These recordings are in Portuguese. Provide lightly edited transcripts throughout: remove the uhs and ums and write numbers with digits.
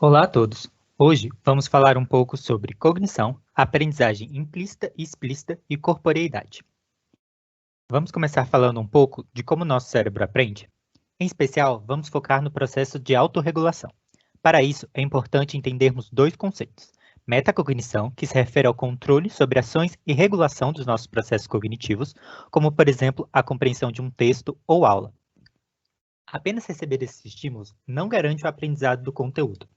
Olá a todos! Hoje vamos falar um pouco sobre cognição, aprendizagem implícita e explícita e corporeidade. Vamos começar falando um pouco de como nosso cérebro aprende. Em especial, vamos focar no processo de autorregulação. Para isso, é importante entendermos dois conceitos. Metacognição, que se refere ao controle sobre ações e regulação dos nossos processos cognitivos, como, por exemplo, a compreensão de um texto ou aula. Apenas receber esses estímulos não garante o aprendizado do conteúdo,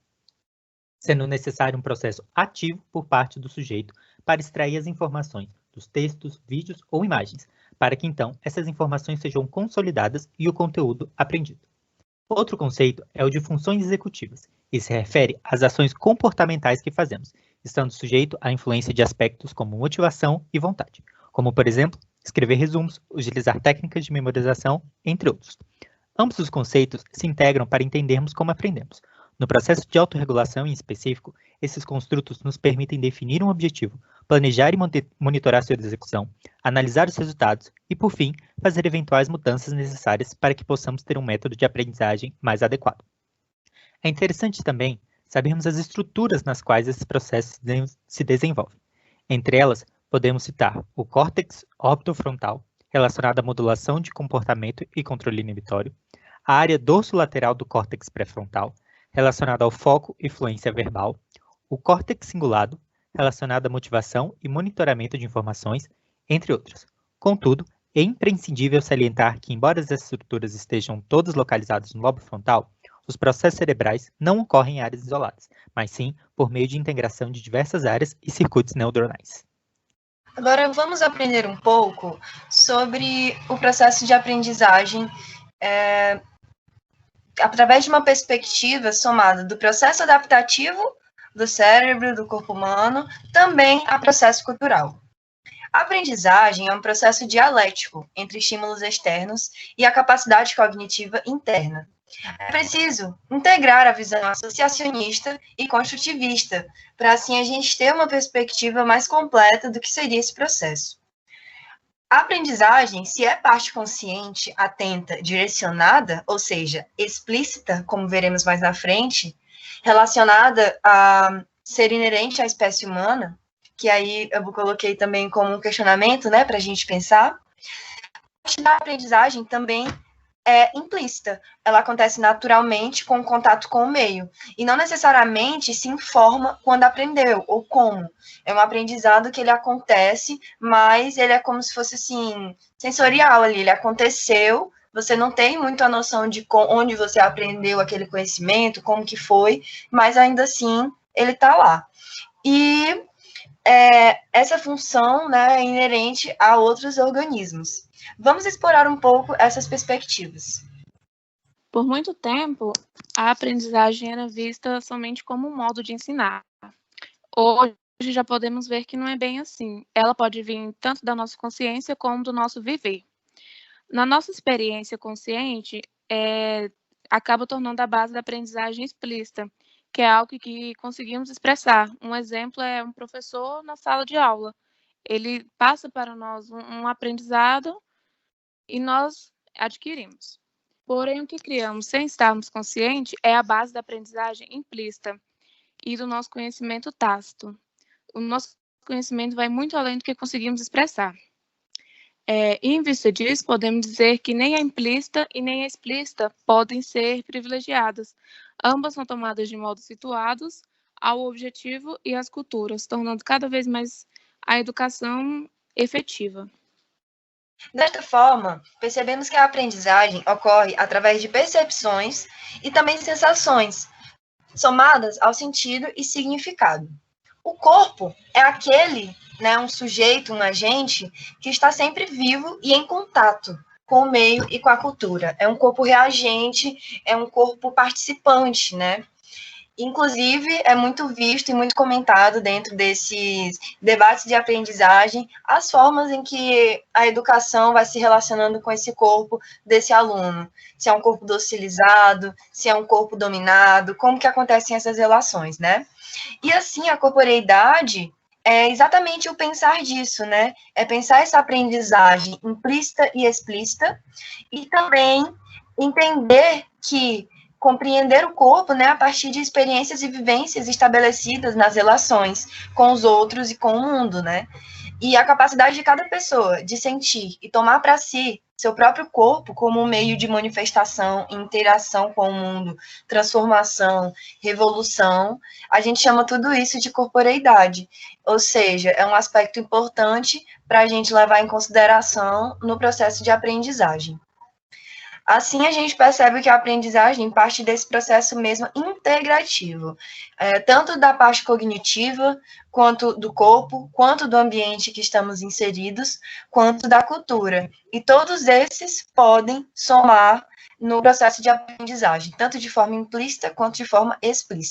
sendo necessário um processo ativo por parte do sujeito para extrair as informações dos textos, vídeos ou imagens, para que então essas informações sejam consolidadas e o conteúdo aprendido. Outro conceito é o de funções executivas, e se refere às ações comportamentais que fazemos, estando sujeito à influência de aspectos como motivação e vontade, como, por exemplo, escrever resumos, utilizar técnicas de memorização, entre outros. Ambos os conceitos se integram para entendermos como aprendemos. No processo de autorregulação em específico, esses construtos nos permitem definir um objetivo, planejar e monitorar sua execução, analisar os resultados e, por fim, fazer eventuais mudanças necessárias para que possamos ter um método de aprendizagem mais adequado. É interessante também sabermos as estruturas nas quais esses processos se desenvolvem. Entre elas, podemos citar o córtex orbitofrontal, relacionado à modulação de comportamento e controle inibitório, a área dorsolateral do córtex pré-frontal, relacionada ao foco e fluência verbal, o córtex cingulado, relacionado à motivação e monitoramento de informações, entre outras. Contudo, é imprescindível salientar que, embora as estruturas estejam todas localizadas no lobo frontal, os processos cerebrais não ocorrem em áreas isoladas, mas sim por meio de integração de diversas áreas e circuitos neuronais. Agora vamos aprender um pouco sobre o processo de aprendizagem através de uma perspectiva somada do processo adaptativo do cérebro, do corpo humano, também a processo cultural. A aprendizagem é um processo dialético entre estímulos externos e a capacidade cognitiva interna. É preciso integrar a visão associacionista e construtivista, para assim a gente ter uma perspectiva mais completa do que seria esse processo. A aprendizagem, se é parte consciente, atenta, direcionada, ou seja, explícita, como veremos mais na frente, relacionada a ser inerente à espécie humana, que aí eu coloquei também como um questionamento, né, para a gente pensar, a aprendizagem também é implícita. Ela acontece naturalmente com o contato com o meio. E não necessariamente se informa quando aprendeu, ou como. É um aprendizado que ele acontece, mas ele é como se fosse, assim, sensorial ali. Ele aconteceu, você não tem muito a noção de onde você aprendeu aquele conhecimento, como que foi, mas ainda assim, ele está lá. E essa função, né, é inerente a outros organismos. Vamos explorar um pouco essas perspectivas. Por muito tempo, a aprendizagem era vista somente como um modo de ensinar. Hoje já podemos ver que não é bem assim. Ela pode vir tanto da nossa consciência como do nosso viver. Na nossa experiência consciente, acaba tornando a base da aprendizagem explícita, que é algo que conseguimos expressar. Um exemplo é um professor na sala de aula. Ele passa para nós um aprendizado e nós adquirimos. Porém, o que criamos sem estarmos conscientes é a base da aprendizagem implícita e do nosso conhecimento tácito. O nosso conhecimento vai muito além do que conseguimos expressar. Em vista disso, podemos dizer que nem a implícita e nem a explícita podem ser privilegiadas. Ambas são tomadas de modo situados ao objetivo e às culturas, tornando cada vez mais a educação efetiva. Desta forma, percebemos que a aprendizagem ocorre através de percepções e também sensações, somadas ao sentido e significado. O corpo é aquele, né, um sujeito, um agente, que está sempre vivo e em contato com o meio e com a cultura. É um corpo reagente, é um corpo participante, né? Inclusive, é muito visto e muito comentado dentro desses debates de aprendizagem as formas em que a educação vai se relacionando com esse corpo desse aluno. Se é um corpo docilizado, se é um corpo dominado, como que acontecem essas relações, né? E assim, a corporeidade é exatamente o pensar disso, né? É pensar essa aprendizagem implícita e explícita e também entender que compreender o corpo, né, a partir de experiências e vivências estabelecidas nas relações com os outros e com o mundo, né? E a capacidade de cada pessoa de sentir e tomar para si seu próprio corpo como um meio de manifestação, interação com o mundo, transformação, revolução, a gente chama tudo isso de corporeidade. Ou seja, é um aspecto importante para a gente levar em consideração no processo de aprendizagem. Assim, a gente percebe que a aprendizagem parte desse processo mesmo integrativo, tanto da parte cognitiva, quanto do corpo, quanto do ambiente que estamos inseridos, quanto da cultura. E todos esses podem somar no processo de aprendizagem, tanto de forma implícita quanto de forma explícita.